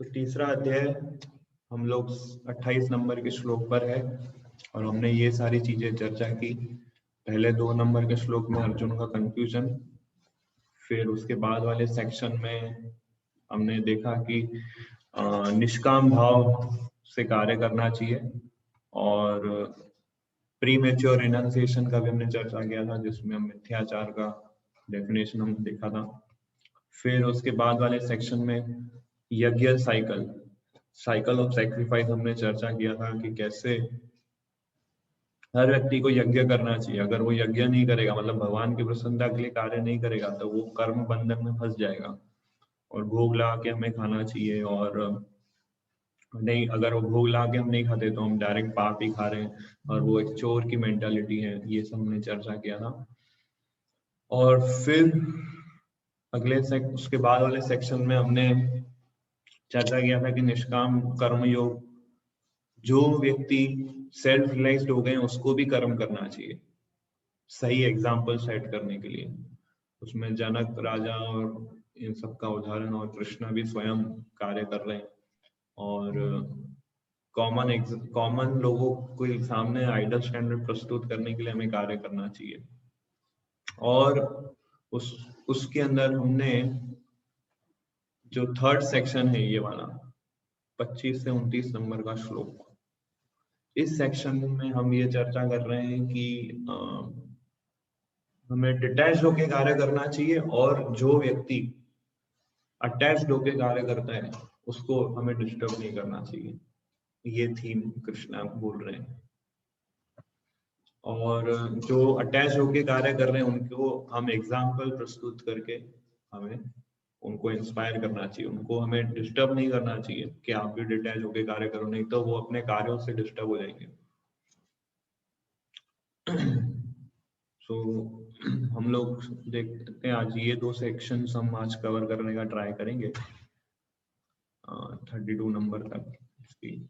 तो तीसरा अध्याय हम लोग 28 नंबर के श्लोक पर है और हमने ये सारी चीजें चर्चा की। पहले 2 नंबर के श्लोक में अर्जुन का कंफ्यूजन, फिर उसके बाद वाले सेक्शन में हमने देखा कि निष्काम भाव से कार्य करना चाहिए और प्री मैच्योर रिनंसिएशन का भी हमने चर्चा किया था, जिसमें हम मिथ्याचार का डेफिनेशन हम देखा था। फिर उसके बाद वाले सेक्शन में यज्ञ साइकिल ऑफ सैक्रिफाइस हमने चर्चा किया था कि कैसे हर व्यक्ति को यज्ञ करना चाहिए। अगर वो यज्ञ नहीं करेगा, मतलब भगवान की प्रसन्नता के लिए कार्य नहीं करेगा, तो वो कर्म बंधन में फंस जाएगा और भोग लगा के हमें खाना चाहिए। और नहीं, अगर वो भोग ला के हम नहीं खाते तो हम डायरेक्ट पाप ही खा रहे हैं और वो एक चोर की मेंटालिटी है। ये सब हमने चर्चा किया था। और फिर उसके बाद वाले सेक्शन में हमने चर्चा किया था कि निष्काम कर्म योग, जो व्यक्ति सेल्फ रियलाइज्ड हो गए उसको भी कर्म करना चाहिए, सही एग्जाम्पल सेट करने के लिए। उसमें जनक राजा और इन सब का उदाहरण, और कृष्ण भी स्वयं कार्य कर रहे हैं और कॉमन लोगों को सामने आइडल स्टैंडर्ड प्रस्तुत करने के लिए हमें कार्य करना चाहिए। और उसके अंदर हमने जो थर्ड सेक्शन है, ये वाला 25 से 29 नंबर का श्लोक, इस सेक्शन में हम ये चर्चा कर रहे हैं कि हमें डिटैच होकर कार्य करना चाहिए और जो व्यक्ति अटैच्ड होकर कार्य करता है उसको हमें डिस्टर्ब नहीं करना चाहिए। ये थीम कृष्णा बोल रहे हैं। और जो अटैच होके कार्य कर रहे हैं उनको हम एग्जाम्पल प्रस्तुत करके हमें उनको इंस्पायर करना चाहिए। उनको हमें डिस्टर्ब नहीं करना चाहिए कि आप भी डिटैच होके कार्य करो, नहीं तो वो अपने कार्यों से डिस्टर्ब हो जाएंगे। सो हम लोग देखते हैं आज ये 2 सेक्शन हम आज कवर करने का ट्राई करेंगे 32 नंबर तक इसकी।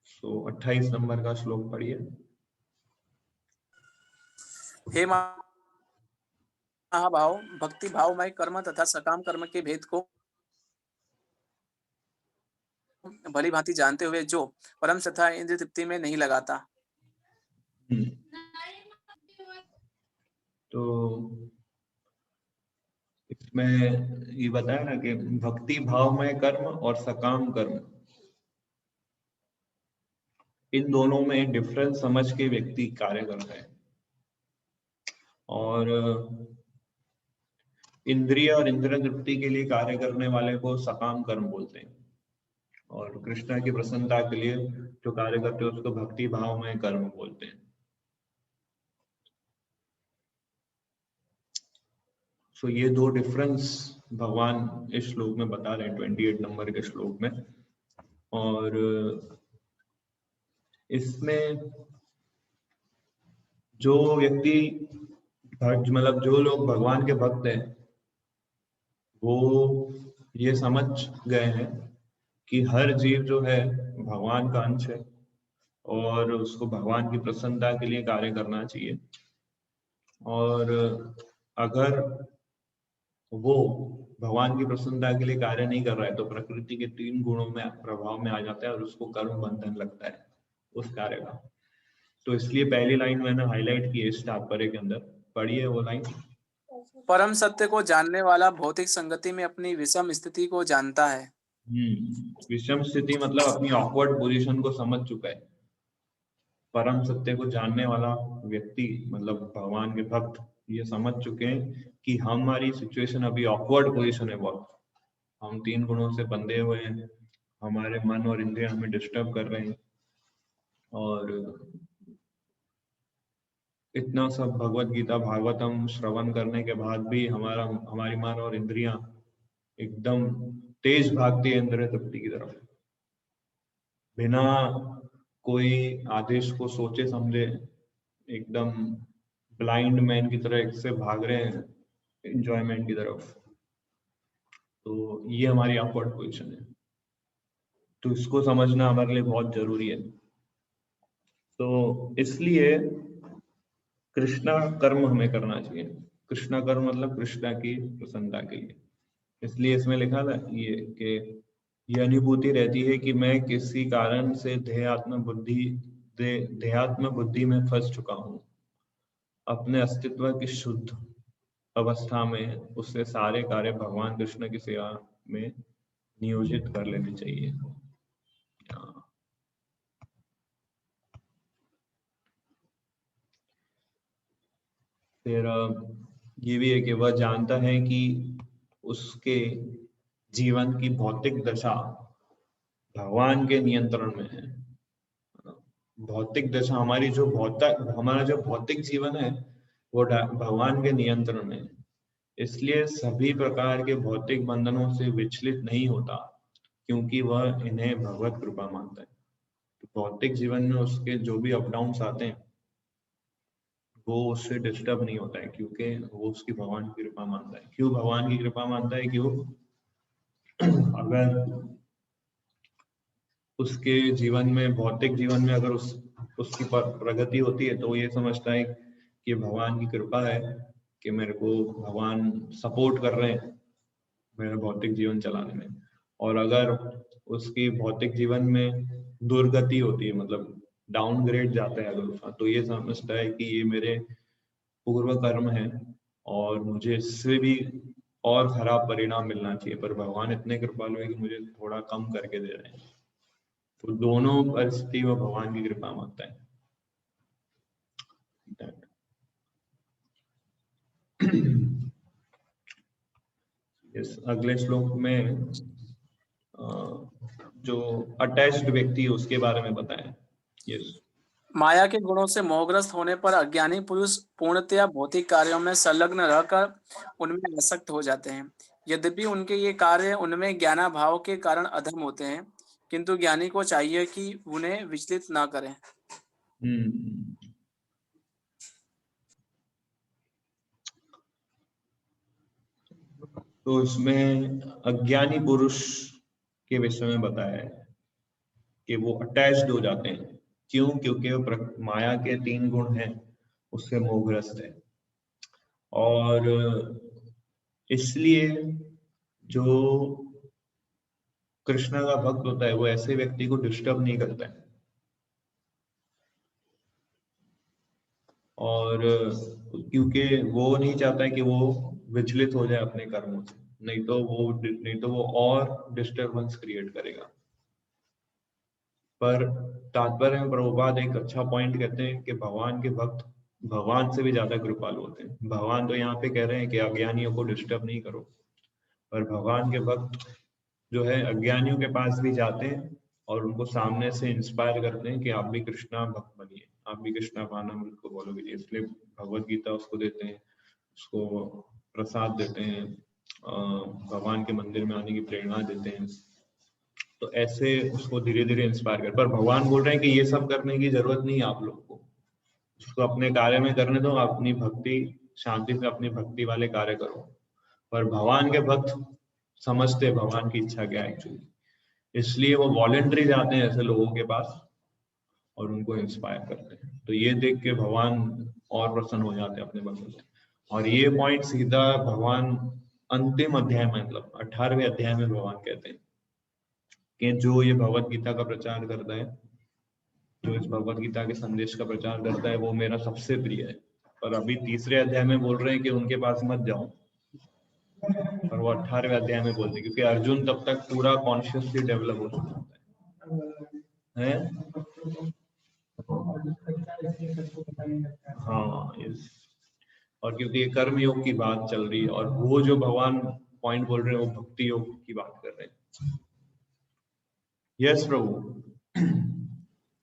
सो 28 नंबर का श्लोक पढ़िए। हे महाभाव, भक्ति भावमय कर्म तथा सकाम कर्म के भेद को भली भांति जानते हुए जो परम सत्ता इंद्रिय तृप्ति में नहीं लगाता। तो इसमें ये बताया ना कि भक्ति भावमय कर्म और सकाम कर्म, इन दोनों में डिफरेंस समझ के व्यक्ति कार्य करता है। और इंद्रिय और इंद्रिय तृप्ति के लिए कार्य करने वाले को सकाम कर्म बोलते हैं, और कृष्णा की प्रसन्नता के लिए जो कार्य करते हैं उसको भक्ति भावमय कर्म बोलते हैं। सो ये 2 डिफरेंस भगवान इस श्लोक में बता रहे हैं 28 नंबर के श्लोक में। और इसमें जो व्यक्ति मतलब जो लोग भगवान के भक्त हैं वो ये समझ गए हैं कि हर जीव जो है भगवान का अंश है और उसको भगवान की प्रसन्नता के लिए कार्य करना चाहिए। और अगर वो भगवान की प्रसन्नता के लिए कार्य नहीं कर रहा है तो प्रकृति के 3 गुणों में प्रभाव में आ जाता है और उसको कर्म बंधन लगता है उस कार्य का। तो इसलिए पहली लाइन मैंने हाईलाइट की है इस तात्पर्य के अंदर, पढ़िए वो लाइन। परम सत्य को जानने वाला भौतिक संगति में अपनी विषम स्थिति को जानता है। विषम स्थिति मतलब अपनी ऑकवर्ड पोजीशन को समझ चुका है। परम सत्य को जानने वाला व्यक्ति मतलब भगवान के भक्त ये समझ चुके हैं कि हमारी सिचुएशन अभी ऑकवर्ड पोजीशन है बहुत। हम 3 गुणों से बंधे हुए हैं, हमारे मन और इंद्रिय हमें डिस्टर्ब कर रहे हैं और इतना सब भगवत गीता भागवतम श्रवण करने के बाद भी हमारी मन और इंद्रियां एकदम तेज भागती है इंद्रिय तृप्ति की तरफ, बिना कोई आदेश को सोचे समझे एकदम ब्लाइंड मैन की तरह एक से भाग रहे हैं एंजॉयमेंट की तरफ। तो ये हमारी ऑकवर्ड पोजीशन है, तो इसको समझना हमारे लिए बहुत जरूरी है। तो इसलिए कृष्णा कर्म हमें करना चाहिए। कृष्णा कर्म मतलब कृष्णा की प्रसन्नता के लिए। इसलिए इसमें लिखा था ये कि ये अनुभूति रहती है कि मैं किसी कारण से देहात्म बुद्धि में फंस चुका हूँ। अपने अस्तित्व की शुद्ध अवस्था में उससे सारे कार्य भगवान कृष्ण की सेवा में नियोजित कर लेने चाहिए। फिर ये भी है कि वह जानता है कि उसके जीवन की भौतिक दशा भगवान के नियंत्रण में है। भौतिक दशा हमारी हमारा जो भौतिक जीवन है वो भगवान के नियंत्रण में है। इसलिए सभी प्रकार के भौतिक बंधनों से विचलित नहीं होता, क्योंकि वह इन्हें भगवत कृपा मानता है। तो भौतिक जीवन में उसके जो भी अप डाउन्स आते हैं वो उससे डिस्टर्ब नहीं होता है, क्योंकि वो उसकी भगवान की कृपा मानता है। क्यों भगवान की कृपा मानता है? क्यों? अगर उसके जीवन में, भौतिक जीवन में अगर उसकी प्रगति होती है तो वो ये समझता है कि भगवान की कृपा है कि मेरे को भगवान सपोर्ट कर रहे हैं मेरा भौतिक जीवन चलाने में। और अगर उसकी भौतिक जीवन में दुर्गति होती है, मतलब डाउनग्रेड जाता है अगर उसका, तो ये समझता है कि ये मेरे पूर्व कर्म है और मुझे इससे भी और खराब परिणाम मिलना चाहिए, पर भगवान इतने कृपालु है कि मुझे थोड़ा कम करके दे रहे हैं। तो दोनों परिस्थिति में भगवान की कृपा मानता है। इस अगले श्लोक में जो अटैच्ड व्यक्ति है उसके बारे में बताएं। यस। माया के गुणों से मोहग्रस्त होने पर अज्ञानी पुरुष पूर्णतया भौतिक कार्यों में संलग्न रहकर उनमें आसक्त हो जाते हैं। यद्यपि उनके ये कार्य उनमें ज्ञानाभाव के कारण अधम होते हैं, किंतु ज्ञानी को चाहिए कि उन्हें विचलित न करें। तो इसमें अज्ञानी पुरुष के विषय में बताया है कि वो अटैच्ड हो जाते हैं। क्यों? क्योंकि वो माया के 3 गुण हैं उससे मोहग्रस्त है। और इसलिए जो कृष्ण का भक्त होता है वो ऐसे व्यक्ति को डिस्टर्ब नहीं करता है। और क्योंकि वो नहीं चाहता है कि वो विचलित हो जाए अपने कर्मों से, नहीं तो वो और डिस्टरबेंस क्रिएट करेगा। पर तात्पर्य में प्रभुपाद एक अच्छा पॉइंट कहते हैं कि भगवान के भक्त भगवान से भी ज्यादा कृपालु होते हैं। भगवान तो यहाँ पे कह रहे हैं कि अज्ञानियों को डिस्टर्ब नहीं करो, पर भगवान के भक्त जो है अज्ञानियों के पास भी जाते हैं और उनको सामने से इंस्पायर करते हैं कि आप भी कृष्णा भक्त बनिए, आप भी कृष्णा भानामृत को फॉलो कीजिए। इसलिए भगवत गीता उसको देते हैं, उसको प्रसाद देते हैं, भगवान के मंदिर में आने की प्रेरणा देते हैं। तो ऐसे उसको धीरे धीरे इंस्पायर कर। पर भगवान बोल रहे हैं कि ये सब करने की जरूरत नहीं है आप लोग को, उसको अपने कार्य में करने दो, अपनी भक्ति शांति से अपनी भक्ति वाले कार्य करो। पर भगवान के भक्त समझते भगवान की इच्छा क्या है एक्चुअली, इसलिए वो वॉलेंटरी जाते हैं ऐसे लोगों के पास और उनको इंस्पायर करते हैं। तो ये देख के भगवान और प्रसन्न हो जाते हैं अपने भक्तों से। और ये पॉइंट सीधा भगवान अंतिम अध्याय में, मतलब 18वें अध्याय में भगवान कहते हैं कि जो ये भगवत गीता का प्रचार करता है, जो इस भगवत गीता के संदेश का प्रचार करता है, वो मेरा सबसे प्रिय है। पर अभी 3रे अध्याय में बोल रहे हैं कि उनके पास मत जाओ, और वो 18वें अध्याय में बोलते हैं, क्योंकि अर्जुन तब तक पूरा कॉन्शियसली डेवलप हो चुका है। हाँ, यस। और क्योंकि ये कर्म योग की बात चल रही है और वो जो भगवान पॉइंट बोल रहे हैं वो भक्ति योग की बात कर रहे हैं। यस प्रभु।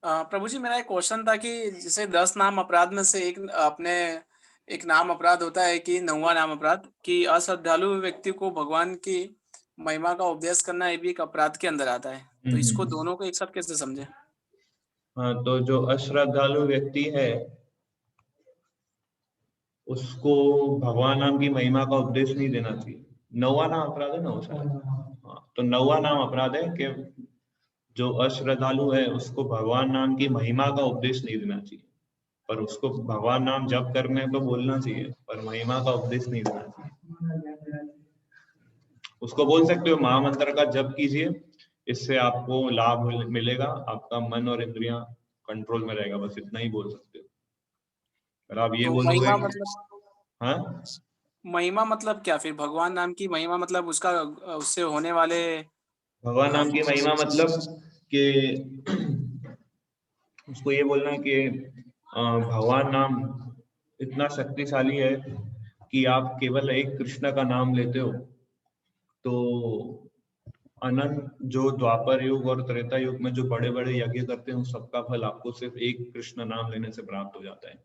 प्रभु जी, मेरा एक क्वेश्चन था कि जैसे 10 नाम अपराध में से एक नाम अपराध होता है कि 9वां नाम अपराध, कि अश्रद्धालु व्यक्ति को भगवान की महिमा का उपदेश करना ये भी एक अपराध के अंदर आता है। तो इसको दोनों को एक साथ कैसे समझे? हाँ, तो जो अश्रद्धालु व्यक्ति है उसको भगवान नाम की महिमा का उपदेश नहीं देना चाहिए। 9वां नाम अपराध है ना उसका। हाँ, तो 9वां नाम अपराध है कि जो अश्रद्धालु है उसको भगवान नाम की महिमा का उपदेश नहीं देना चाहिए, पर उसको भगवान नाम जप करने को बोलना चाहिए, पर महिमा का उपदेश नहीं देना चाहिए। उसको बोल सकते हो महामंत्र का जप कीजिए, इससे आपको लाभ मिलेगा, आपका मन और इंद्रियां कंट्रोल में रहेगा, बस इतना ही बोल सकते हो। अगर आप ये तो बोलोगे, महिमा मतलब, हाँ महिमा मतलब क्या फिर? भगवान नाम की महिमा मतलब उसका उससे होने वाले भगवान नाम की महिमा मतलब कि उसको ये बोलना है कि भगवान नाम इतना शक्तिशाली है कि आप केवल एक कृष्ण का नाम लेते हो तो अनंत जो द्वापर युग और त्रेता युग में जो बड़े बड़े यज्ञ करते हैं उस सबका फल आपको सिर्फ एक कृष्ण नाम लेने से प्राप्त हो जाता है।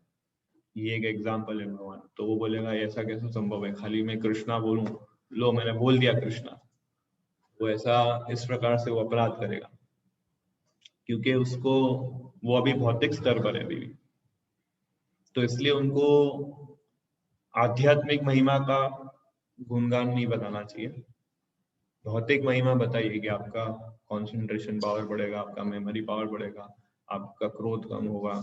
ये एक एग्जाम्पल है भगवान। तो वो बोलेगा ऐसा कैसे संभव है, खाली मैं कृष्णा बोलूं, लो मैंने बोल दिया कृष्णा, वो ऐसा इस प्रकार से वो अपराध करेगा क्योंकि उसको वो अभी भौतिक स्तर पर है अभी भी। तो इसलिए उनको आध्यात्मिक महिमा का गुणगान नहीं बताना चाहिए। भौतिक महिमा बताइए कि आपका कंसंट्रेशन पावर बढ़ेगा, आपका मेमोरी पावर बढ़ेगा, आपका क्रोध कम होगा,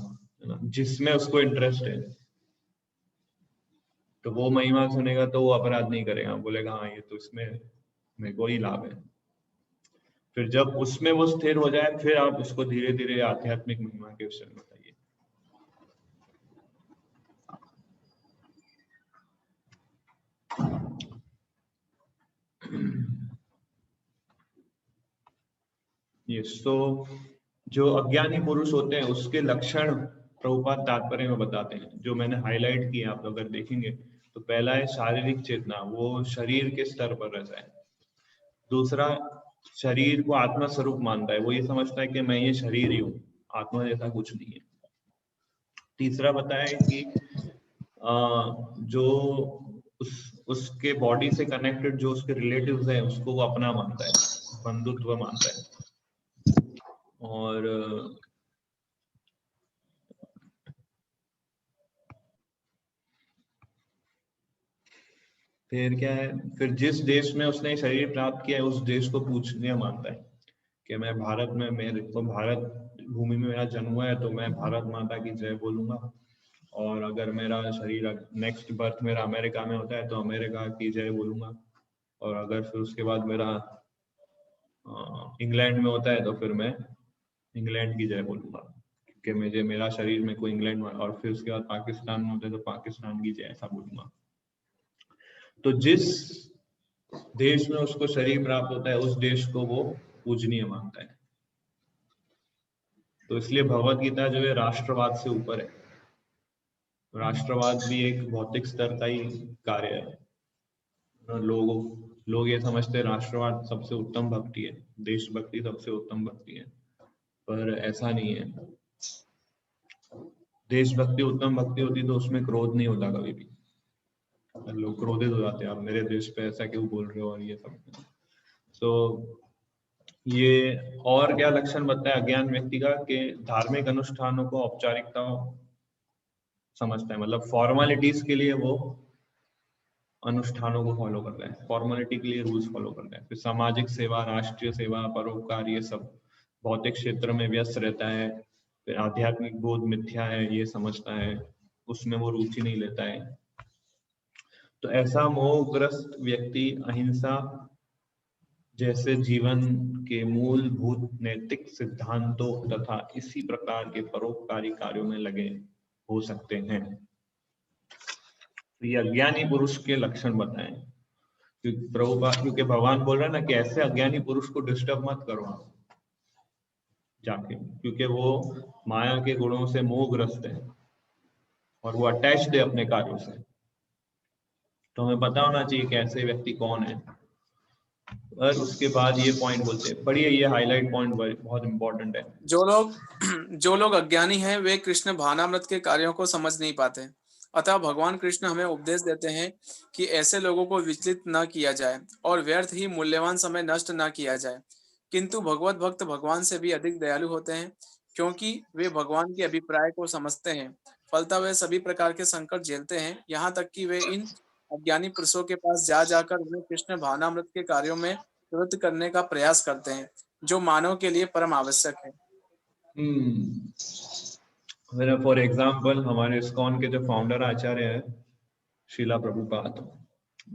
है ना, जिसमें उसको इंटरेस्ट है। तो वो महिमा सुनेगा तो वो अपराध नहीं करेगा, बोलेगा हाँ ये तो इसमें मेरे को ही लाभ है। फिर जब उसमें वो स्थिर हो जाए फिर आप उसको धीरे धीरे आध्यात्मिक महिमा के विषय में बताइए। यस, तो जो अज्ञानी पुरुष होते हैं उसके लक्षण प्रभुपाद तात्पर्य में बताते हैं, जो मैंने हाईलाइट किए आप अगर देखेंगे तो पहला है शारीरिक चेतना, वो शरीर के स्तर पर रहता है। दूसरा, शरीर को आत्मा स्वरूप मानता है, वो ये समझता है कि मैं ये शरीर ही हूँ, आत्मा जैसा कुछ नहीं है। तीसरा बताया है कि जो उसके बॉडी से कनेक्टेड जो उसके रिलेटिव्स हैं उसको वो अपना मानता है, बंधुत्व मानता है। और फिर क्या है, फिर जिस देश में उसने शरीर प्राप्त किया है उस देश को पूजनीय मानता है कि मैं भारत में, मेरे को भारत भूमि में मेरा जन्म हुआ है तो मैं भारत माता की जय बोलूंगा। और अगर मेरा शरीर नेक्स्ट बर्थ मेरा अमेरिका में होता है तो अमेरिका की जय बोलूंगा। और अगर फिर उसके बाद मेरा इंग्लैंड में होता है तो फिर मैं इंग्लैंड की जय बोलूंगा कि मुझे मेरा शरीर में कोई इंग्लैंड में, और फिर उसके बाद पाकिस्तान में होता है तो पाकिस्तान की जय, ऐसा बोलूंगा। तो जिस देश में उसको शरीर प्राप्त होता है उस देश को वो पूजनीय मानता है। तो इसलिए भगवत गीता जो है राष्ट्रवाद से ऊपर है। राष्ट्रवाद भी एक भौतिक स्तर का ही कार्य है। लोग ये समझते हैं राष्ट्रवाद सबसे उत्तम भक्ति है, देशभक्ति सबसे उत्तम भक्ति है, पर ऐसा नहीं है। देशभक्ति उत्तम भक्ति होती तो उसमें क्रोध नहीं होता कभी भी। लोग क्रोधित हो जाते हैं, आप मेरे देश पे ऐसा क्यों बोल रहे हो और ये सब। तो ये और क्या लक्षण बताया अज्ञान व्यक्ति का कि धार्मिक अनुष्ठानों को औपचारिकता समझता है, मतलब फॉर्मेलिटीज के लिए वो अनुष्ठानों को फॉलो करता है, फॉर्मेलिटी के लिए रूल्स फॉलो करता है। फिर सामाजिक सेवा, राष्ट्रीय सेवा, परोपकार, ये सब भौतिक क्षेत्र में व्यस्त रहता है। फिर आध्यात्मिक बोध मिथ्या है ये समझता है, उसमें वो रुचि नहीं लेता है। तो ऐसा मोहग्रस्त व्यक्ति अहिंसा जैसे जीवन के मूलभूत नैतिक सिद्धांतों तथा इसी प्रकार के परोपकारी कार्यों में लगे हो सकते हैं। तो ये अज्ञानी पुरुष के लक्षण बताएं, क्योंकि भगवान बोल रहा है ना कि ऐसे अज्ञानी पुरुष को डिस्टर्ब मत करो जाके, क्योंकि वो माया के गुणों से मोहग्रस्त है और वो अटैच्ड है अपने कार्यों से। तो हमें पता होना चाहिए कि ऐसे व्यक्ति कौन है। और उसके बाद ये पॉइंट बोलते हैं, पढ़िए, ये हाईलाइट पॉइंट बहुत इंपॉर्टेंट है। जो लोग अज्ञानी हैं वे कृष्ण भावनामृत के कार्यों को समझ नहीं पाते। अतः भगवान कृष्ण हमें उपदेश देते हैं कि ऐसे लोगों को विचलित न किया जाए और व्यर्थ ही मूल्यवान समय नष्ट न किया जाए। किंतु भगवत भक्त भगवान से भी अधिक दयालु होते हैं, क्योंकि वे भगवान के अभिप्राय को समझते हैं। फलतः वे सभी प्रकार के संकट झेलते हैं, यहाँ तक कि वे इन अज्ञानी पुरुषों के पास जाकर उन्हें कृष्ण भावनामृत के कार्यों में प्रवृत्त करने का प्रयास करते हैं, जो मानव के लिए परम आवश्यक है। मेरा फॉर एग्जाम्पल हमारे इस्कॉन के जो फाउंडर आचार्य है श्रीला प्रभुपाद,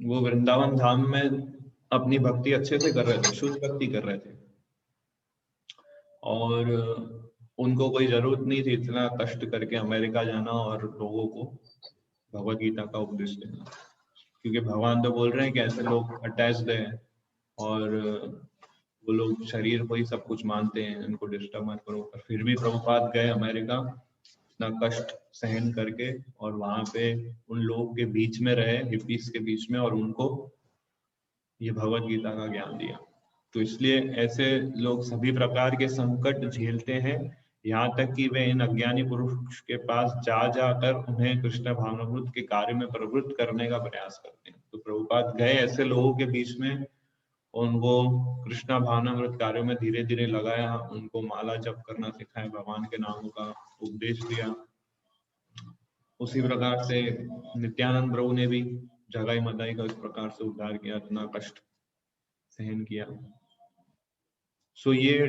वो वृंदावन धाम में अपनी भक्ति अच्छे से कर रहे थे, शुद्ध भक्ति कर रहे थे, और उनको कोई जरूरत नहीं थी इतना कष्ट करके अमेरिका जाना और लोगों को भगवत गीता का उपदेश देना, क्योंकि भगवान तो बोल रहे हैं कि ऐसे लोग अटैच्ड हैं और वो लोग शरीर को ही सब कुछ मानते हैं, उनको डिस्टर्ब मत करो। पर फिर भी प्रभुपाद गए अमेरिका इतना कष्ट सहन करके, और वहां पे उन लोगों के बीच में रहे, हिप्पीज के बीच में, और उनको ये भगवत गीता का ज्ञान दिया। तो इसलिए ऐसे लोग सभी प्रकार के संकट झेलते हैं, यहाँ तक कि वे इन अज्ञानी पुरुष के पास जा जाकर उन्हें कृष्ण भावनामृत के कार्य में प्रवृत्त करने का प्रयास करते हैं। तो प्रभुपाद गए ऐसे लोगों के बीच में, उनको कृष्णा भावनामृत कार्य में धीरे धीरे लगाया, उनको माला जप करना सिखाया, भगवान के नामों का उपदेश दिया। उसी प्रकार से नित्यानंद प्रभु ने भी जगाई मदाई का इस प्रकार से उद्धार किया, इतना कष्ट सहन किया। सो ये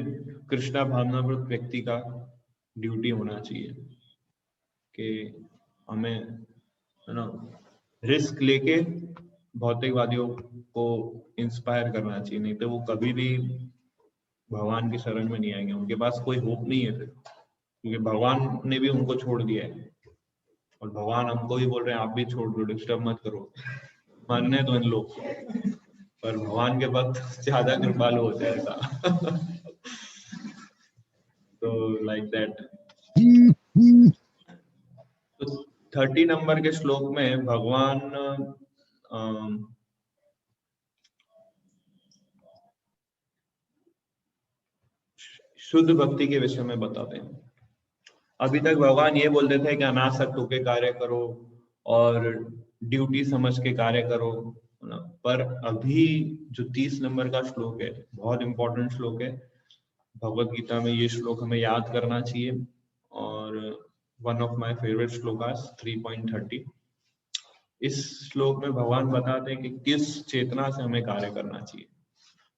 कृष्णा भावनामृत व्यक्ति का ड्यूटी होना चाहिए कि हमें, है ना, रिस्क लेके भौतिकवादियों को इंस्पायर करना चाहिए, नहीं तो वो कभी भी भगवान की शरण में नहीं आएंगे, उनके पास कोई होप नहीं है फिर, क्योंकि भगवान ने भी उनको छोड़ दिया है, और भगवान हमको भी बोल रहे हैं आप भी छोड़ दो, डिस्टर्ब मत करो, मानने दो इन लोग को, पर भगवान के भक्त ज्यादा कृपालु होते हैं ऐसा। तो लाइक दैट। तो 30 नंबर के श्लोक में भगवान शुद्ध भक्ति के विषय में बताते हैं। अभी तक भगवान ये बोलते थे कि अनासक्त होके कार्य करो और ड्यूटी समझ के कार्य करो, पर अभी जो 30 नंबर का श्लोक है, बहुत इंपॉर्टेंट श्लोक है भगवत गीता में, ये श्लोक हमें याद करना चाहिए, और one of my favourite shlokas 3.30। इस श्लोक में भगवान बताते हैं कि किस चेतना से हमें कार्य करना चाहिए,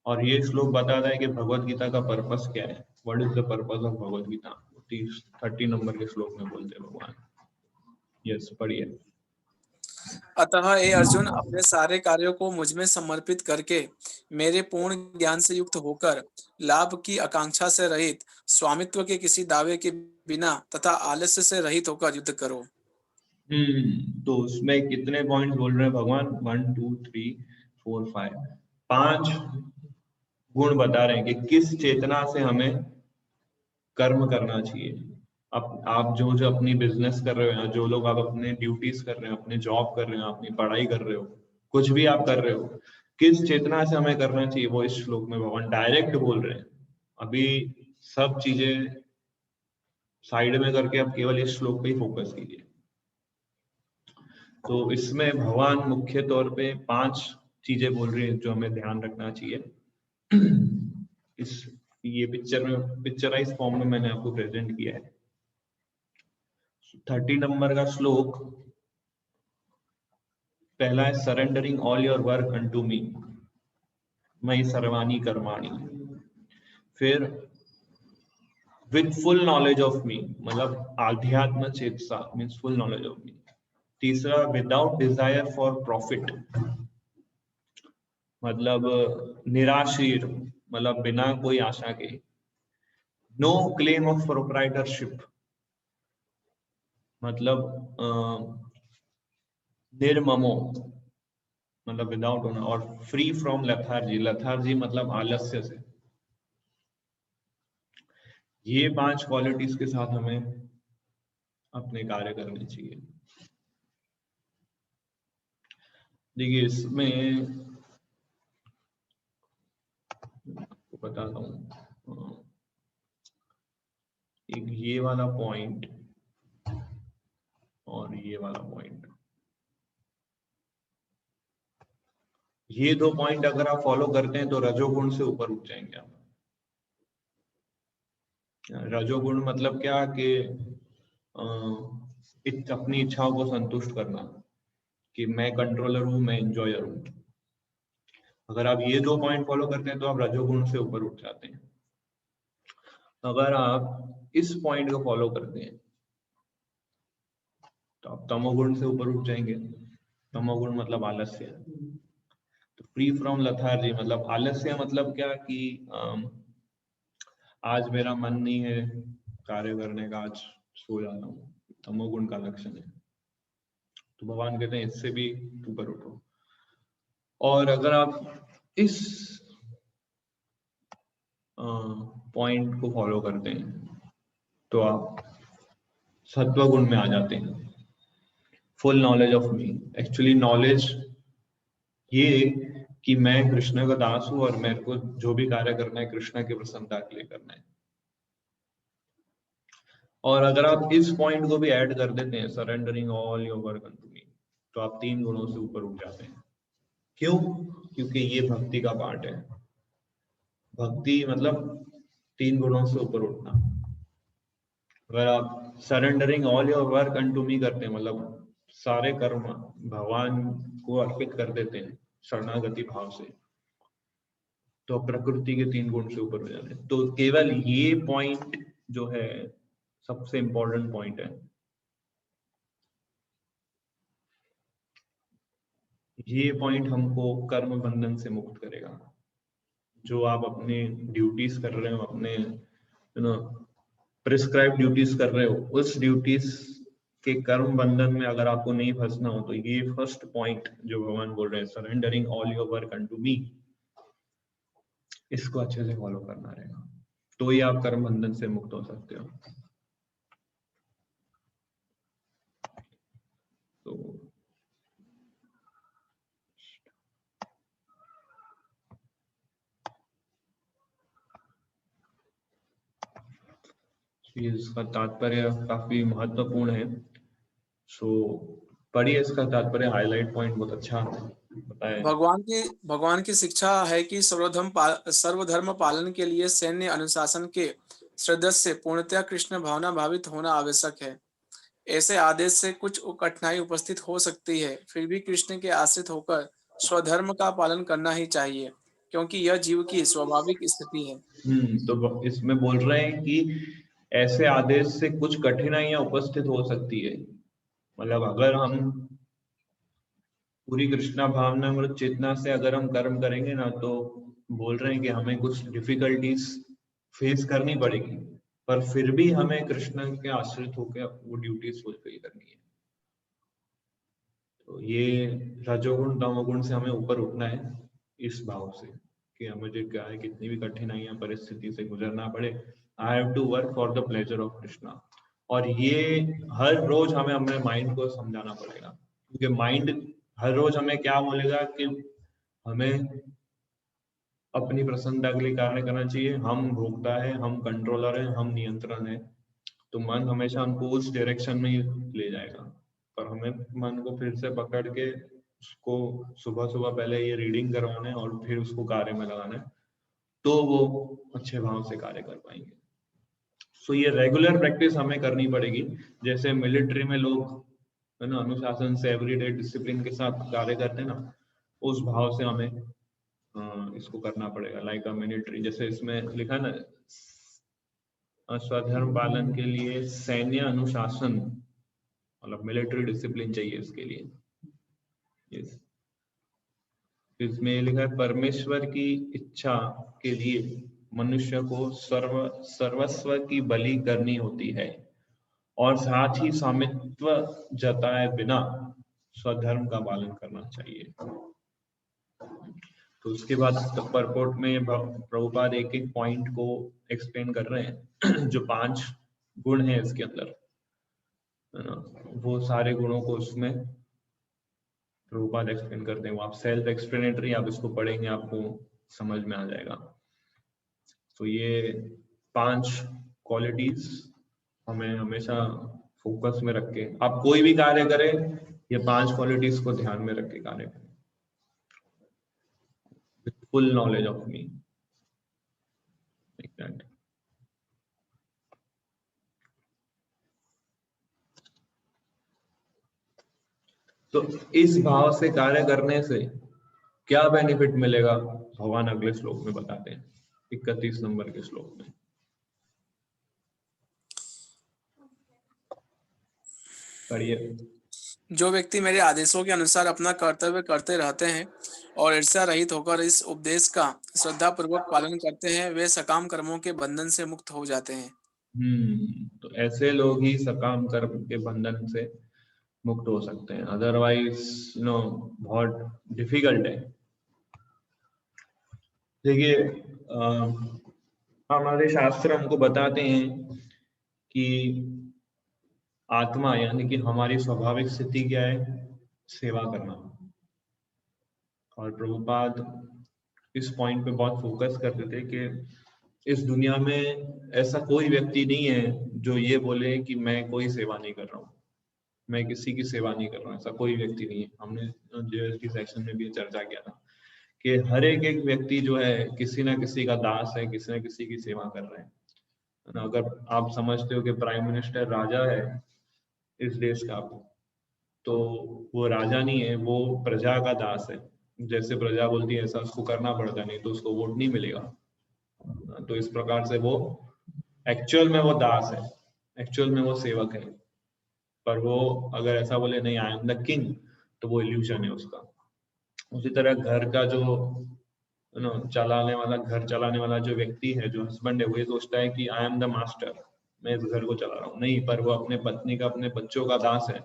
और ये श्लोक बताता है कि भगवत गीता का पर्पस क्या है, what is the purpose of Bhagavad Gita. 30 number के श्लोक में बोलते हैं भगवान। यस, पढ़िए। अतः हे अर्जुन, अपने सारे कार्यों को मुझ में समर्पित करके मेरे पूर्ण ज्ञान से युक्त होकर लाभ की आकांक्षा से रहित, स्वामित्व के किसी दावे के बिना तथा आलस्य से रहित होकर युद्ध करो। तो उसमें कितने पॉइंट्स बोल रहे हैं भगवान? 1 2 3 4 5 5 गुण बता रहे हैं कि किस चेतना से हमें कर्म करना चाहिए। आप जो अपनी बिजनेस कर रहे हो, या जो लोग आप अपने ड्यूटीज कर रहे हो, अपने जॉब कर रहे हो, अपनी पढ़ाई कर रहे हो, कुछ भी आप कर रहे हो, किस चेतना से हमें करना चाहिए, वो इस श्लोक में भगवान डायरेक्ट बोल रहे हैं। अभी सब चीजें साइड में करके आप केवल इस श्लोक पे ही फोकस कीजिए। तो इसमें भगवान मुख्य तौर पे 5 चीजें बोल रही है जो हमें ध्यान रखना चाहिए। ये पिक्चराइज फॉर्म में मैंने आपको प्रेजेंट किया है। 30 नंबर का श्लोक पहला है, surrendering all your work unto me, मयि सर्वाणि कर्माणि। फिर with full knowledge of me, मतलब आध्यात्म चेतसा, means full knowledge of me. तीसरा, विदाउट डिजायर फॉर प्रॉफिट, मतलब निराशीर, मतलब बिना कोई आशा के। नो क्लेम ऑफ प्रोप्राइटरशिप, मतलब निर्ममो, मतलब विदाउट होना, और फ्री फ्रॉम लेथार्जी, लेथार्जी मतलब आलस्य से। ये 5 क्वालिटीज के साथ हमें अपने कार्य करने चाहिए। देखिए, इसमें बताता हूँ, एक ये वाला पॉइंट और ये वाला पॉइंट, ये 2 पॉइंट अगर आप फॉलो करते हैं तो रजोगुण से ऊपर उठ जाएंगे आप। रजोगुण मतलब क्या कि अपनी इच्छाओं को संतुष्ट करना, कि मैं कंट्रोलर हूं, मैं एंजॉयर हूं। अगर आप ये 2 पॉइंट फॉलो करते हैं तो आप रजोगुण से ऊपर उठ जाते हैं। अगर आप इस पॉइंट को फॉलो करते हैं तो आप तमोगुण से ऊपर उठ जाएंगे। तमोगुण मतलब आलस्य। तो फ्री फ्रॉम लथार्जी मतलब आलस्य मतलब क्या कि आज मेरा मन नहीं है कार्य करने का, आज सो जाता हूँ, तमोगुण का लक्षण है। तो भगवान कहते हैं इससे भी ऊपर उठो। और अगर आप इस पॉइंट को फॉलो करते हैं तो आप सत्वगुण में आ जाते हैं। Full knowledge of me, actually knowledge ये कि मैं कृष्ण का दास हूं और मेरे को जो भी कार्य करना है कृष्ण की प्रसन्नता के लिए करना है। और अगर आप इस पॉइंट को भी ऐड कर देते हैं, surrendering all your work unto me, तो आप 3 गुणों से ऊपर उठ जाते हैं। क्यों? क्योंकि ये भक्ति का पार्ट है। भक्ति मतलब 3 गुणों से ऊपर उठना। अगर आप surrendering all your work unto me करते हैं, मतलब सारे कर्म भगवान को अर्पित कर देते हैं शरणागति भाव से, तो प्रकृति के 3 गुण से ऊपर हो जाते हैं। तो केवल ये पॉइंट जो है सबसे इंपॉर्टेंट पॉइंट है। ये पॉइंट हमको कर्म बंधन से मुक्त करेगा। जो आप अपने ड्यूटीज कर रहे हो, अपने प्रिस्क्राइब ड्यूटीज कर रहे हो, उस ड्यूटीज के कर्म बंधन में अगर आपको नहीं फंसना हो, तो ये फर्स्ट पॉइंट जो भगवान बोल रहे हैं, surrendering all your work unto me, इसको अच्छे से फॉलो करना रहेगा, तो ही आप कर्म बंधन से मुक्त हो सकते हो। तो इसका तात्पर्य काफी महत्वपूर्ण है। सो पढ़िए इसका तात्पर्य, हाईलाइट पॉइंट बहुत अच्छा बताया। भगवान की शिक्षा है कि सर्वधर्म पालन के लिए सैन्य अनुशासन के सदस्य पूर्णतया कृष्ण भावना भावित होना आवश्यक है। ऐसे आदेश से कुछ कठिनाई उपस्थित हो सकती है, फिर भी कृष्ण के आश्रित होकर स्वधर्म का पालन करना ही चाहिए, क्योंकि यह जीव की स्वाभाविक स्थिति है। तो इसमें बोल रहे हैं कि ऐसे आदेश से कुछ कठिनाइयां उपस्थित हो सकती है। मतलब अगर हम पूरी कृष्णा भावना मृत चेतना से अगर हम कर्म करेंगे ना, तो बोल रहे हैं कि हमें कुछ डिफिकल्टीज फेस करनी पड़ेगी, पर फिर भी हमें कृष्ण के आश्रित होकर वो ड्यूटीज फुलफिल करनी है। तो ये रजोगुण तमोगुण से हमें ऊपर उठना है इस भाव से कि मुझे क्या है, कितनी भी कठिनाइयां परिस्थिति से गुजरना पड़े, I have to work for the pleasure of Krishna. और ये हर रोज हमें अपने माइंड को समझाना पड़ेगा, क्योंकि माइंड हर रोज हमें क्या बोलेगा कि हमें अपनी प्रसन्नता के लिए कार्य करना चाहिए, हम भोक्ता है, हम कंट्रोलर है, हम नियंत्रण है। तो मन हमेशा हमको उस डायरेक्शन में ही ले जाएगा, पर हमें मन को फिर से पकड़ के उसको सुबह सुबह पहले ये रीडिंग करवाना है और फिर उसको कार्य में लगाना है, तो वो अच्छे भाव से कार्य कर पाएंगे। सो ये रेगुलर प्रैक्टिस हमें करनी पड़ेगी। जैसे मिलिट्री में लोग है ना अनुशासन से एवरीडे डिसिप्लिन के साथ कार्य करते हैं ना, उस भाव से हमें इसको करना पड़ेगा। लाइक अ मिलिट्री, जैसे इसमें लिखा ना, स्वधर्म पालन के लिए सैन्य अनुशासन, मतलब मिलिट्री डिसिप्लिन चाहिए इसके लिए। यस, इसमें लिखा है परमेश्वर की इच्छा के लिए मनुष्य को सर्वस्व की बलि करनी होती है, और साथ ही स्वामित्व जताए बिना स्वधर्म का पालन करना चाहिए। तो उसके बाद परपोर्ट में प्रभुपाद एक एक पॉइंट को एक्सप्लेन कर रहे हैं जो 5 गुण हैं इसके अंदर, है ना, वो सारे गुणों को उसमें प्रभुपाद एक्सप्लेन करते हैं। वो आप सेल्फ एक्सप्लेनेटरी, आप इसको पढ़ेंगे आपको समझ में आ जाएगा। तो ये 5 क्वालिटीज हमें हमेशा फोकस में रख के, आप कोई भी कार्य करें, ये 5 क्वालिटीज को ध्यान में रख के कार्य करें। Full knowledge of me, like that. तो इस भाव से कार्य करने से क्या बेनिफिट मिलेगा, भगवान अगले श्लोक में बताते हैं, 31 नंबर के श्लोक में। पढ़िए। जो व्यक्ति मेरे आदेशों के अनुसार अपना कर्तव्य करते रहते हैं और ईर्ष्या रहित होकर इस उपदेश का श्रद्धापूर्वक पालन करते हैं, वे सकाम कर्मों के बंधन से मुक्त हो जाते हैं। तो ऐसे लोग ही सकाम कर्म के बंधन से मुक्त हो सकते हैं, अदरवाइज बहुत डिफिकल्ट है। देखिए हमारे शास्त्र हमको बताते हैं कि आत्मा यानी कि हमारी स्वाभाविक स्थिति क्या है, सेवा करना। और प्रभुपाद इस पॉइंट पे बहुत फोकस करते थे कि इस दुनिया में ऐसा कोई व्यक्ति नहीं है जो ये बोले कि मैं कोई सेवा नहीं कर रहा हूँ, मैं किसी की सेवा नहीं कर रहा हूँ, ऐसा कोई व्यक्ति नहीं है। हमने जीएसटी सेक्शन में भी चर्चा किया था कि हर एक व्यक्ति जो है किसी ना किसी का दास है, किसी ना किसी की सेवा कर रहे हैं। अगर आप समझते हो कि प्राइम मिनिस्टर राजा है इस देश का, तो वो राजा नहीं है, वो प्रजा का दास है। जैसे प्रजा बोलती है ऐसा उसको करना पड़ता, नहीं तो उसको वोट नहीं मिलेगा। तो इस प्रकार से वो एक्चुअल में वो दास है, एक्चुअल में वो सेवक है। पर वो अगर ऐसा बोले नहीं आई एम द किंग, तो वो इल्यूजन है उसका। उसी तरह घर का जो चलाने वाला, घर चलाने वाला जो व्यक्ति है, जो हस्बैंड है, वो ये सोचता है कि आई एम द मास्टर, मैं इस घर को चला रहा हूँ। नहीं, पर वो अपने पत्नी का, अपने बच्चों का दास है,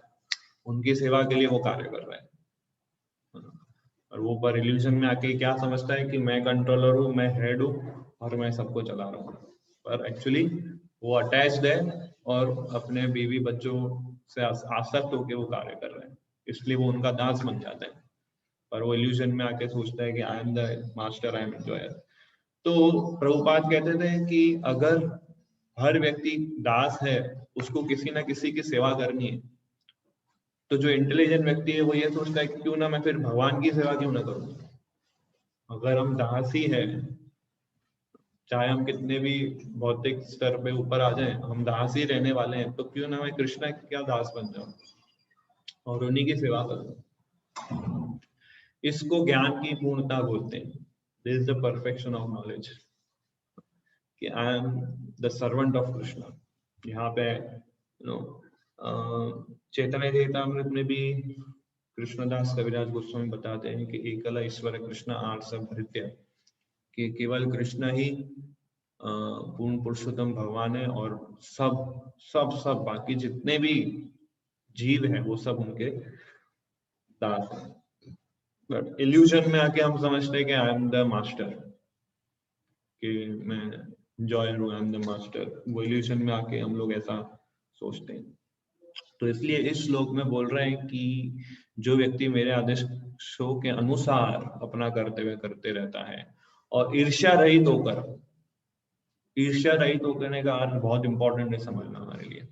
उनकी सेवा के लिए वो कार्य कर रहा है। और वो पर इल्यूजन में आके क्या समझता है कि मैं कंट्रोलर हूँ, मैं हेड हूँ और मैं सबको चला रहा हूँ। पर एक्चुअली वो अटैच्ड है और अपने बीवी बच्चों से आसक्त होकर वो कार्य कर रहे हैं, इसलिए वो उनका दास बन जाता है। पर वो इल्यूजन में आके सोचता है कि I am the master, I am enjoyer. तो प्रभुपाद कहते थे कि अगर हर व्यक्ति दास है, उसको किसी ना किसी की सेवा करनी है, तो जो इंटेलिजेंट व्यक्ति है वो ये सोचता है कि क्यों ना मैं फिर भगवान की सेवा क्यों ना करूं। अगर हम दास ही है, चाहे हम कितने भी भौतिक स्तर पे ऊपर आ जाएं, हम दास ही रहने वाले हैं, तो क्यों ना मैं कृष्णा क्या दास बन जाऊं और उन्हीं की सेवा करूं। इसको ज्ञान की पूर्णता बोलते हैं। This is the perfection of knowledge, कि I am the servant of Krishna. यहाँ पे चैतन्य चरितामृत में भी कृष्णदास कविराज गोस्वामी बताते हैं कि एकल ईश्वर कृष्ण आर्ष भृत्य, कि केवल कृष्ण ही पूर्ण पुरुषोत्तम भगवान है और सब सब सब बाकी जितने भी जीव हैं वो सब उनके दास हैं। बट इल्यूजन में आके हम समझते हैं कि आई एम द मास्टर, कि मैं जॉयर हूँ, आई एम द मास्टर। वो इल्यूजन में आके हम लोग ऐसा सोचते हैं। तो इसलिए इस श्लोक में बोल रहे हैं कि जो व्यक्ति मेरे आदेशों के अनुसार अपना कर्तव्य करते रहता है और ईर्ष्या रहित होकर, ईर्ष्या रहित होकर का अर्थ बहुत इंपॉर्टेंट है समझना हमारे लिए।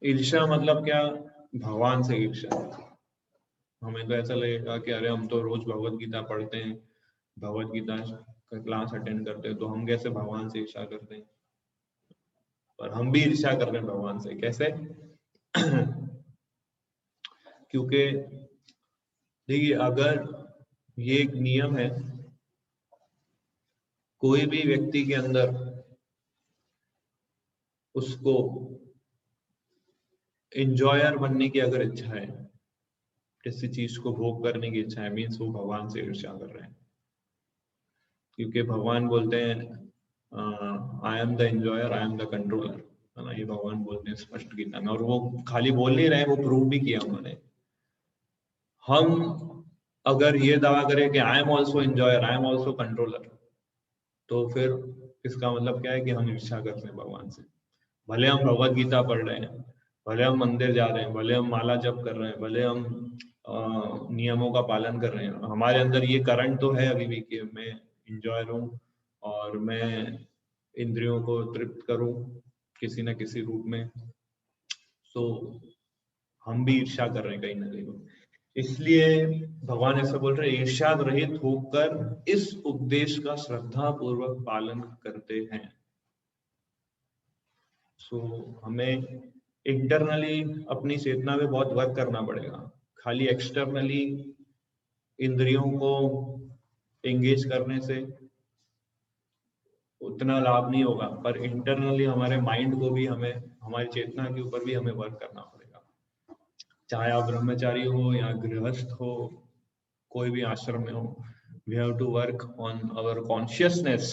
ईर्ष्या मतलब क्या? भगवान से ईर्ष्या। हमें तो ऐसा लगेगा कि अरे हम तो रोज भगवत गीता पढ़ते हैं, भगवत गीता का क्लास अटेंड करते हैं, तो हम कैसे भगवान से ईर्ष्या करते हैं? पर हम भी ईर्ष्या कर रहे हैं भगवान से। कैसे? क्योंकि देखिए, अगर ये एक नियम है, कोई भी व्यक्ति के अंदर उसको एंजॉयर बनने की अगर इच्छा है, किसी चीज को भोग करने की इच्छा है, मीन्स वो भगवान से ईर्ष्या कर रहे हैं। क्योंकि भगवान बोलते हैं I am the enjoyer, I am the controller, है ना? ये भगवान बोलते हैं स्पष्ट गीता में। और वो खाली बोल नहीं रहे, वो प्रूव भी किया उन्होंने। हम अगर ये दावा करें कि I am also enjoyer, I am also controller, तो फिर इसका मतलब क्या है कि हम ईर्ष्या कर रहे हैं भगवान से। भले हम भगवत गीता पढ़ रहे हैं, भले हम मंदिर जा रहे हैं, भले हम माला जप कर रहे हैं, भले हम नियमों का पालन कर रहे हैं, हमारे अंदर ये करंट तो है अभी भी कि मैं इंजॉयर हूँ और मैं इंद्रियों को तृप्त करूं किसी न किसी रूप में। तो हम भी ईर्ष्या कर रहे हैं कहीं ना कहीं। इसलिए भगवान ऐसा बोल रहे हैं, ईर्ष्या रहित होकर इस उपदेश का श्रद्धा पूर्वक पालन करते हैं। सो हमें इंटरनली अपनी चेतना में बहुत वर्क करना पड़ेगा। खाली एक्सटर्नली इंद्रियों को एंगेज करने से उतना लाभ नहीं होगा, पर इंटरनली हमारे माइंड को भी, हमें हमारी चेतना के ऊपर भी हमें वर्क करना पड़ेगा। चाहे आप ब्रह्मचारी हो या गृहस्थ हो, कोई भी आश्रम में हो, we have to work on our consciousness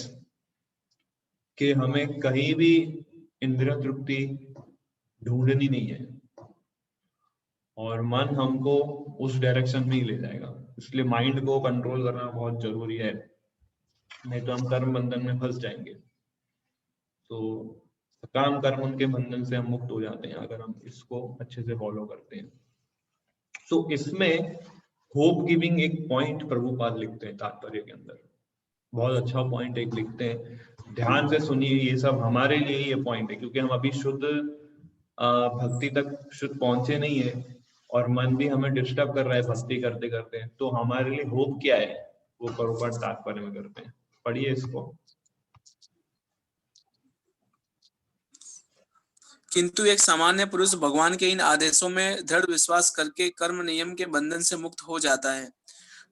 कि हमें कहीं भी इंद्रिय तृप्ति ढूंढनी नहीं है, और मन हमको उस डायरेक्शन में ही ले जाएगा। इसलिए माइंड को कंट्रोल करना बहुत जरूरी है, नहीं तो हम कर्म बंधन में फंस जाएंगे। तो काम कर्म उनके बंधन से हम मुक्त हो जाते हैं अगर हम इसको अच्छे से फॉलो करते हैं। तो इसमें होप गिविंग एक पॉइंट प्रभुपाद लिखते हैं तात्पर्य के अंदर, बहुत अच्छा पॉइंट एक लिखते हैं, ध्यान से सुनिए, ये सब हमारे लिए ये पॉइंट है, क्योंकि हम अभी शुद्ध भक्ति तक शुद्ध पहुंचे नहीं है और मन भी हमें डिस्टर्ब कर रहा है भक्ति करते करते। तो हमारे लिए होप क्या है वो प्रभुपाद तात्पर्य में करते हैं, पढ़िए इसको। किंतु एक सामान्य पुरुष भगवान के इन आदेशों में दृढ़ विश्वास करके कर्म नियम के बंधन से मुक्त हो जाता है,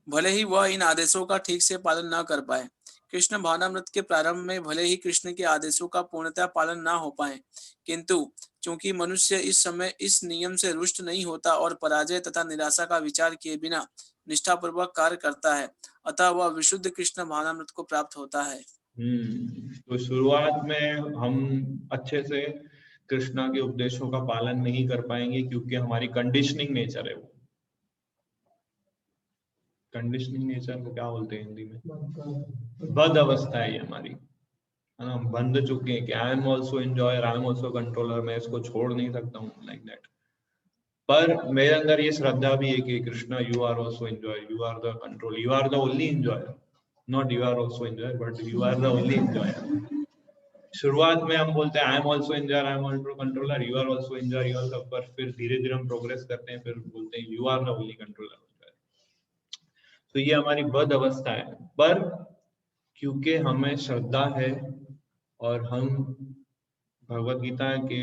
भले ही वह इन आदेशों का ठीक से पालन न कर पाए। कृष्ण भावनामृत के प्रारंभ में भले ही कृष्ण के आदेशों का पूर्णतः पालन न हो पाए, किंतु चूंकि मनुष्य इस समय इस नियम से रुष्ट नहीं होता और पराजय तथा निराशा का विचार किए बिना निष्ठापूर्वक कार्य करता है, अतः वह विशुद्ध कृष्ण भावनामृत को प्राप्त होता है। तो शुरुआत में हम अच्छे से कृष्णा के उपदेशों का पालन नहीं कर पाएंगे, क्योंकि हमारी कंडीशनिंग नेचर है वो। कंडीशनिंग नेचर को क्या बोलते हैं हिंदी में? बद अवस्था है ये हमारी, है ना। हम बंध चुके हैं कि I am also enjoyer, I am also controller, मैं इसको छोड़ नहीं सकता हूँ, लाइक दैट। पर मेरे अंदर ये श्रद्धा भी है कि Krishna you are also enjoyer, you are the control, you are the only enjoyer, not you are also enjoyer but you are the only enjoyer. शुरुआत में हम बोलते हैं I am also enjoyer, I am also controller, you are also enjoyer, you are सब, पर फिर धीरे धीरे हम प्रोग्रेस करते हैं, फिर बोलते हैं you are the only controller. तो ये हमारी बद अवस्था है। पर क्योंकि हमें श्रद्धा है और हम भगवत गीता के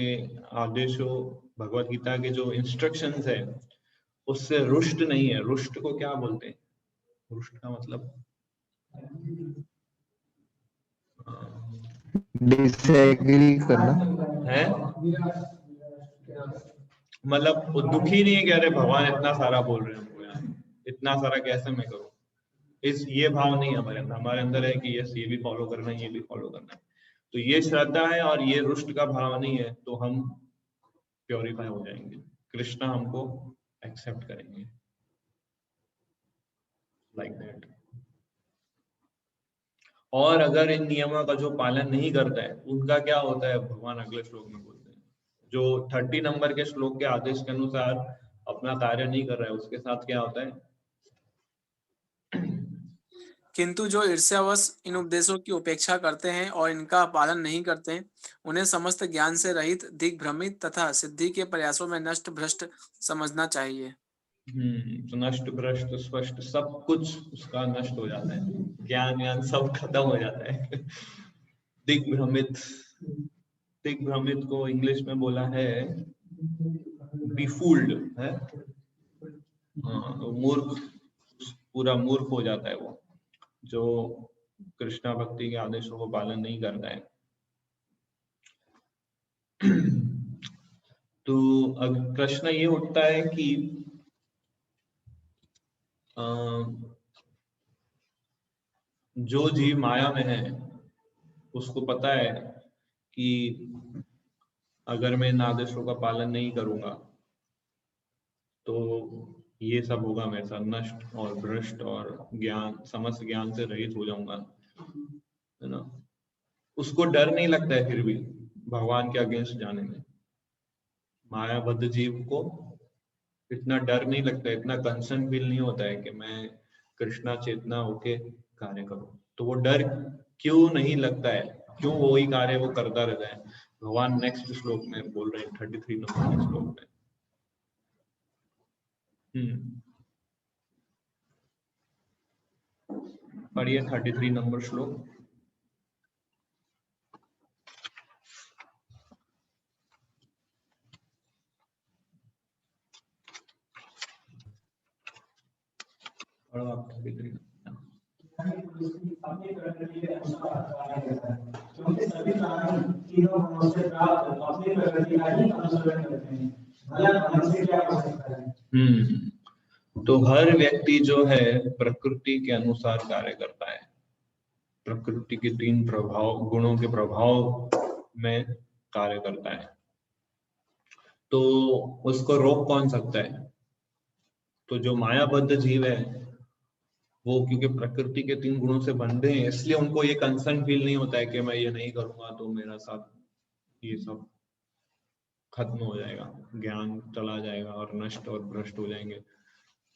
आदेशों, भगवत गीता के जो इंस्ट्रक्शंस है उससे रुष्ट नहीं है। रुष्ट को क्या बोलते हैं? रुष्ट का मतलब डिसएग्री करना है, मतलब वो दुखी नहीं है कि अरे भगवान इतना सारा बोल रहे हैं हमको, यार इतना सारा कैसे मैं करूं, इस ये भाव नहीं है हमारे अंदर। हमारे अंदर है कि यस ये भी फॉलो करना है, ये भी फॉलो करना है। तो ये श्रद्धा है और ये रुष्ट का भाव नहीं है, तो हम प्योरीफाई हो जाएंगे, कृष्ण हमको एक्सेप्ट करेंगे, लाइक दैट। और अगर इन नियमों का जो पालन नहीं करता है उनका क्या होता है, भगवान अगले श्लोक में बोलते हैं। जो 30 नंबर के श्लोक के आदेश के अनुसार अपना कार्य नहीं कर रहा है उसके साथ क्या होता है? किंतु जो ईर्ष्यावश इन उपदेशों की उपेक्षा करते हैं और इनका पालन नहीं करते हैं, उन्हें समस्त ज्ञान से रहित, दिग्भ्रमित तथा सिद्धि के प्रयासों में नष्ट भ्रष्ट समझना चाहिए। तो नष्ट भ्रष्ट स्पष्ट सब कुछ उसका नष्ट हो जाता है, ज्ञान ज्ञान सब खत्म हो जाता है। दिग्भ्रमित, दिग्भ्रमित को इंग्लिश में बोला है बीफूल्ड है, तो मूर्ख, पूरा मूर्ख हो जाता है वो जो कृष्णा भक्ति के आदेशों को पालन नहीं करता है। तो अब प्रश्न ये उठता है कि जो जीव माया में है उसको पता है कि अगर मैं इन आदेशों का पालन नहीं करूंगा तो ये सब होगा मेरे साथ, नष्ट और भ्रष्ट और ज्ञान, समस्त ज्ञान से रहित हो जाऊंगा, है ना। उसको डर नहीं लगता है फिर भी भगवान के अगेंस्ट जाने में। मायाबद्ध जीव को इतना डर नहीं लगता है, इतना कंसर्न फील नहीं होता है कि मैं कृष्णा चेतना होके कार्य करूं। तो वो डर क्यों नहीं लगता है, क्यों वही कार्य वो करता रहता है, भगवान नेक्स्ट श्लोक में बोल रहे हैं, 33 नंबर के श्लोक में। पढ़िए 33 नंबर श्लोक। पढ़ो आप 33। अपने प्रकृति के अनुसार कार्य करता है, क्योंकि सभी प्राणी तीनों गुणों से प्राप्त अपनी प्रकृति का ही अनुसरण करते हैं। मतलब मन से क्या हो सकता है? तो हर व्यक्ति जो है प्रकृति के अनुसार कार्य करता है, प्रकृति के 3 प्रभाव गुणों के प्रभाव में कार्य करता है। तो उसको रोक कौन सकता है? तो जो मायाबद्ध जीव है वो क्योंकि प्रकृति के 3 गुणों से बंधे हैं, इसलिए उनको ये कंसर्न फील नहीं होता है कि मैं ये नहीं करूंगा तो मेरा साथ ये सब खत्म हो जाएगा, ज्ञान चला जाएगा और नष्ट और भ्रष्ट हो जाएंगे।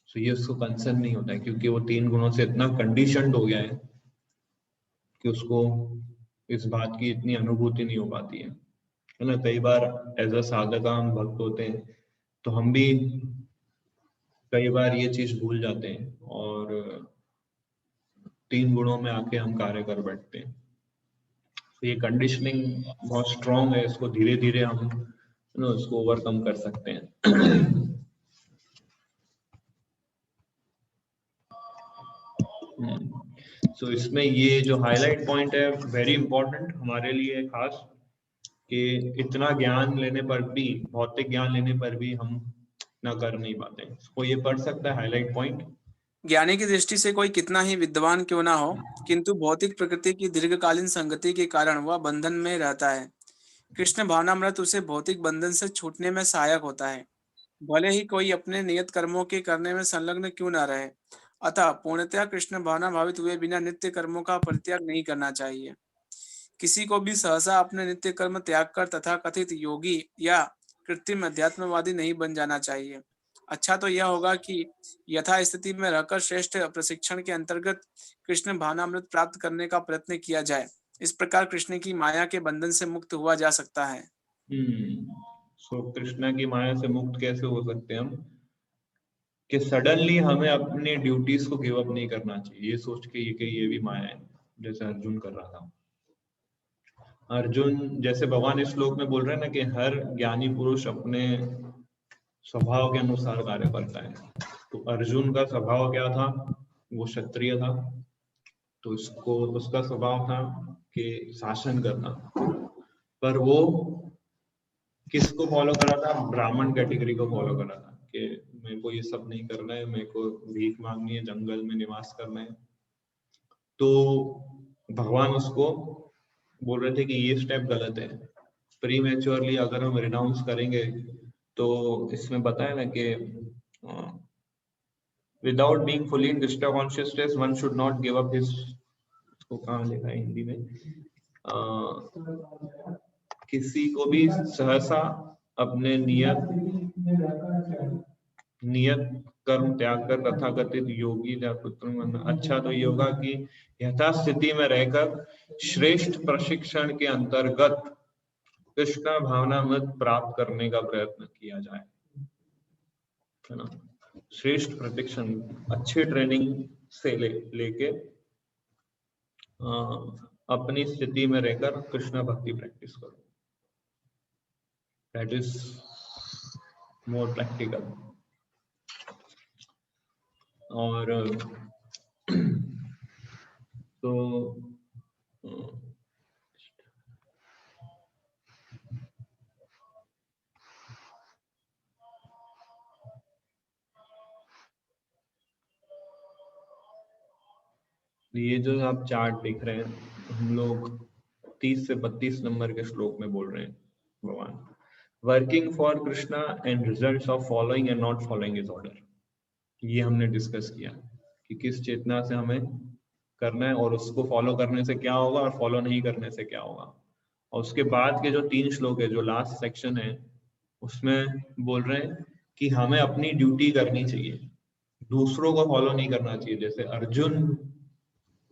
तो ये उसको कंसर्न नहीं होता है क्योंकि वो 3 गुणों से इतना कंडीशनड हो गया है कि उसको इस बात की इतनी अनुभूति नहीं हो पाती है ना। कई बार एज अ साधक हम भक्त होते हैं तो हम भी कई बार ये चीज भूल जाते हैं और 3 गुणों में आके हम कार्य कर बैठते हैं। तो ये कंडीशनिंग बहुत स्ट्रॉन्ग है, इसको धीरे धीरे हम इसको ओवरकम कर सकते हैं। सो इसमें ये जो हाईलाइट पॉइंट है वेरी इंपॉर्टेंट हमारे लिए खास, कि इतना ज्ञान लेने पर भी, भौतिक ज्ञान लेने पर भी हम ना कर नहीं पाते। इसको ये पढ़ सकता है हाईलाइट पॉइंट। ज्ञानी की दृष्टि से कोई कितना ही विद्वान क्यों ना हो, किंतु भौतिक प्रकृति की दीर्घकालीन संगति के कारण वह बंधन में रहता है। कृष्ण भावनामृत उसे भौतिक बंधन से छूटने में सहायक होता है, भले ही कोई अपने नियत कर्मों के करने में संलग्न क्यों न रहे। अतः पूर्णतया कृष्ण भावना भावित हुए बिना नित्य कर्मों का परित्याग नहीं करना चाहिए। किसी को भी सहसा अपने नित्य कर्म त्याग कर तथाकथित योगी या कृत्रिम अध्यात्मवादी नहीं बन जाना चाहिए। अच्छा तो यह होगा कि यथा स्थिति में रहकर श्रेष्ठ प्रशिक्षण के अंतर्गत कृष्ण भावनामृत प्राप्त करने का प्रयत्न किया जाए। इस प्रकार कृष्ण की माया के बंधन से मुक्त हुआ जा सकता है। सो कृष्णा की माया से मुक्त कैसे हो सकते हैं हम? कि सडनली हमें अपनी ड्यूटीज को गिव अप नहीं करना चाहिए ये सोच के ये भी माया है, जैसे अर्जुन कर रहा था। अर्जुन जैसे भगवान इस श्लोक में बोल रहे हैं ना कि हर ज्ञानी पुरुष अपने स्वभाव के अनुसार कार्य करता है। तो अर्जुन का स्वभाव क्या था? वो क्षत्रिय था, तो उसका स्वभाव था कि शासन करना, पर वो किसको फॉलो कर रहा था? ब्राह्मण कैटेगरी को फॉलो कर रहा था कि मेरे को ये सब नहीं करना है, मेरे को भीख मांगनी है, जंगल में निवास करना है। तो भगवान उसको बोल रहे थे कि ये स्टेप गलत है, प्रीमेच्योरली अगर हम रिनाउंस करेंगे तो इसमें बताया ना कि without being fully in Krishna consciousness one should not give up his, इसको कहाँ लिखा है हिंदी में, किसी को भी सहसा अपने नियत कर्म त्याग कर तथाकथित योगी या पुत्र। अच्छा तो ये होगा कि यथास्थिति में रहकर श्रेष्ठ प्रशिक्षण के अंतर्गत कृष्णा भावनामृत प्राप्त करने का प्रयत्न किया जाए, है ना। श्रेष्ठ प्रशिक्षण, अच्छे ट्रेनिंग से लेके अपनी स्थिति में रहकर कृष्णा भक्ति प्रैक्टिस करो। That is more practical. और तो ये जो आप चार्ट देख रहे हैं, हम लोग 30 से 32 नंबर के श्लोक में बोल रहे हैं भगवान working for Krishna and results of following and not following his order. ये हमने डिस्कस किया कि किस चेतना से हमें करना है और उसको फॉलो करने से क्या होगा और फॉलो नहीं करने से क्या होगा। और उसके बाद के जो 3 श्लोक है, जो लास्ट सेक्शन है, उसमें बोल रहे हैं कि हमें अपनी ड्यूटी करनी चाहिए, दूसरों को फॉलो नहीं करना चाहिए। जैसे अर्जुन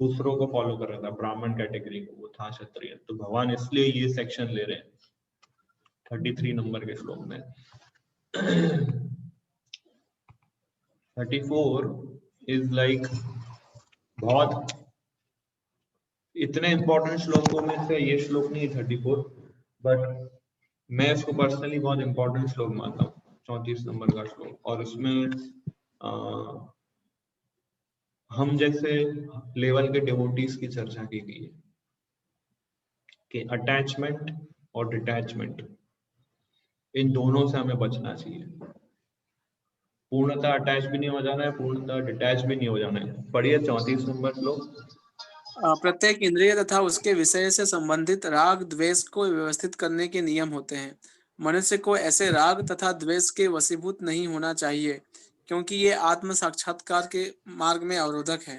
दूसरों को फॉलो कर रहा था, ब्राह्मण कैटेगरी को, वो था क्षत्रिय, तो भगवान इसलिए ये सेक्शन ले रहे हैं 33 नंबर के श्लोक में। 34 इज लाइक बहुत इतने इंपॉर्टेंट श्लोकों में से ये श्लोक नहीं 34, बट मैं इसको पर्सनली बहुत इंपॉर्टेंट श्लोक मानता हूँ, 34 नंबर का श्लोक। और उसमें हम जैसे लेवल के डिवोटीज की चर्चा की गई है कि अटैचमेंट और डिटैचमेंट, इन दोनों से हमें बचना चाहिए। पूर्णतः अटैच भी नहीं हो जाना है, पूर्णतः डिटैच भी नहीं हो जाना है। पढ़िए 34 नंबर श्लोक। प्रत्येक इंद्रिय तथा उसके विषय से संबंधित राग द्वेष को व्यवस्थित करने के नियम होते हैं। मनुष्य को ऐसे राग तथा द्वेष के वशीभूत नहीं होना चाहिए, क्योंकि ये आत्म साक्षात्कार के मार्ग में अवरोधक है।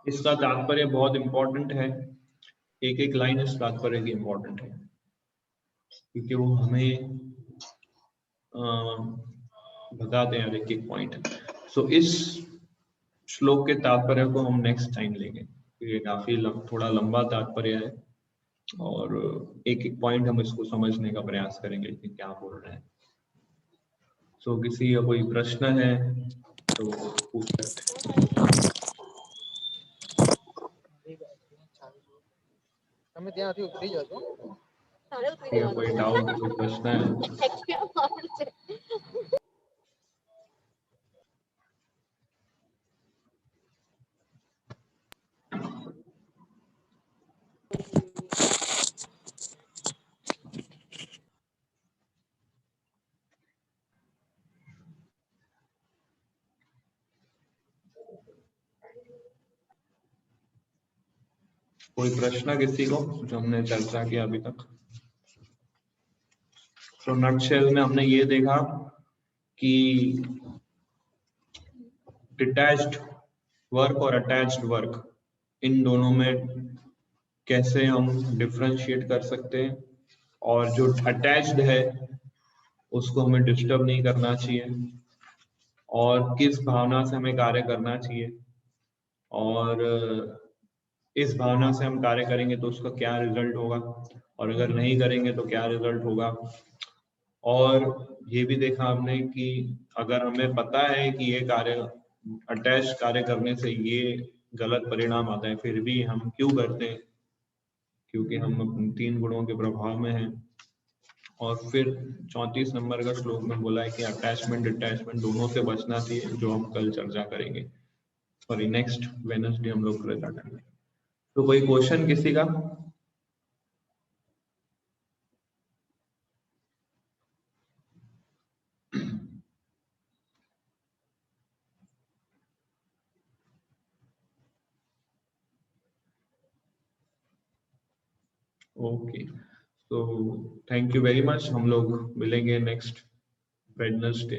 इसका तात्पर्य बहुत इंपॉर्टेंट है, एक एक लाइन इस तात्पर्य की इंपॉर्टेंट है, क्योंकि वो हमें बताते हैं एक एक पॉइंट। सो इस श्लोक के तात्पर्य को हम नेक्स्ट टाइम लेंगे, ये काफी थोड़ा लंबा तात्पर्य है और एक एक पॉइंट हम इसको समझने का प्रयास करेंगे कि क्या बोल रहे हैं। सो किसी का कोई प्रश्न है तो पूछ सकते हैं। कोई डाउट, कोई प्रश्न है? कोई प्रश्न किसी को जो हमने चर्चा किया अभी तक? तो नटशेल में हमने ये देखा कि डिटैच्ड वर्क और अटैच्ड वर्क, इन दोनों में कैसे हम डिफरेंशिएट कर सकते हैं, और जो अटैच्ड है उसको हमें डिस्टर्ब नहीं करना चाहिए, और किस भावना से हमें कार्य करना चाहिए, और इस भावना से हम कार्य करेंगे तो उसका क्या रिजल्ट होगा, और अगर नहीं करेंगे तो क्या रिजल्ट होगा। और ये भी देखा हमने कि अगर हमें पता है कि ये कार्य अटैच कार्य करने से ये गलत परिणाम आता है, फिर भी हम क्यों करते हैं? क्योंकि हम अपने 3 गुणों के प्रभाव में हैं। और फिर 34 नंबर का श्लोक में बोला है कि अटैचमेंट डिटैचमेंट दोनों से बचना चाहिए, जो हम कल चर्चा करेंगे, सॉरी नेक्स्ट वेडनेसडे हम लोग चर्चा करेंगे। तो कोई क्वेश्चन किसी का? ओके, तो थैंक यू वेरी मच। हम लोग मिलेंगे नेक्स्ट वेडनेसडे।